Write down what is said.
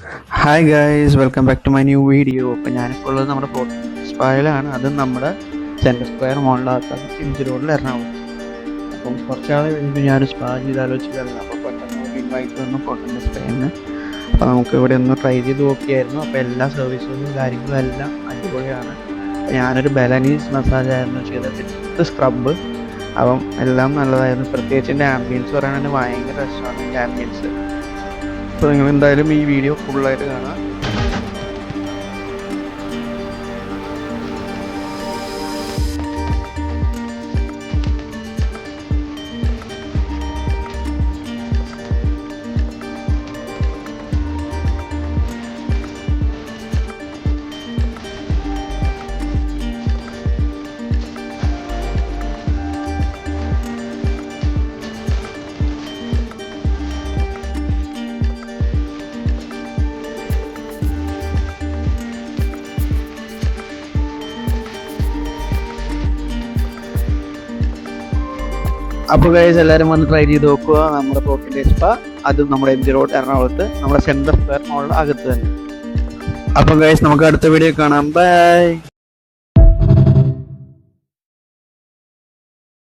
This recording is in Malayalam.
Hi guys, welcome back to my new video. അപ്പോൾ ഞാനിപ്പോൾ ഉള്ളത് നമ്മുടെ സ്പായിലാണ്. അതും നമ്മുടെ സെൻറ്റർ സ്ക്വയർ മോളിലാക്കാൻ ഇഞ്ചി റോഡിൽ എറണാകുളം. അപ്പം കുറച്ചാൾ കഴിഞ്ഞിട്ട് ഞാനൊരു സ്പാ ചെയ്ത് ആലോചിച്ചില്ല. അപ്പോൾ പെട്ടെന്ന് ഒരു ഇൻവൈറ്റ് വന്നു ഫോട്ടോൻ്റെ സ്പേന്ന്. അപ്പോൾ നമുക്ക് ഇവിടെ ഒന്ന് ട്രൈ ചെയ്ത് നോക്കിയായിരുന്നു. അപ്പോൾ എല്ലാ സർവീസുകളും കാര്യങ്ങളും എല്ലാം അടിപൊളിയാണ്. ഞാനൊരു ബലനീസ് മസാജായിരുന്നു ചെയ്തത്, വിത്ത് സ്ക്രബ്. അപ്പം എല്ലാം നല്ലതായിരുന്നു. പ്രത്യേകിച്ച് എൻ്റെ ആംബിയൻസ് പറയുകയാണെങ്കിൽ ഭയങ്കര രസമാണ് എൻ്റെ ആംബിയൻസ്. അപ്പോൾ നിങ്ങൾ എന്തായാലും ഈ വീഡിയോ ഫുള്ളായിട്ട് കാണാം. അപ്പോൾ ഗൈസ്, എല്ലാവരും വന്ന് ട്രൈ ചെയ്ത് നോക്കുക. നമ്മുടെ പ്രോട്ടീൻ സ്പാ, അതും നമ്മുടെ എം ജി റോഡ് എറണാകുളത്ത്, നമ്മുടെ സെൻട്രൽ സ്ക്വയർ മോളിൽ അകത്ത് തന്നെ. അപ്പോൾ ഗൈസ്, നമുക്ക് അടുത്ത വീഡിയോ കാണാം. ബൈ.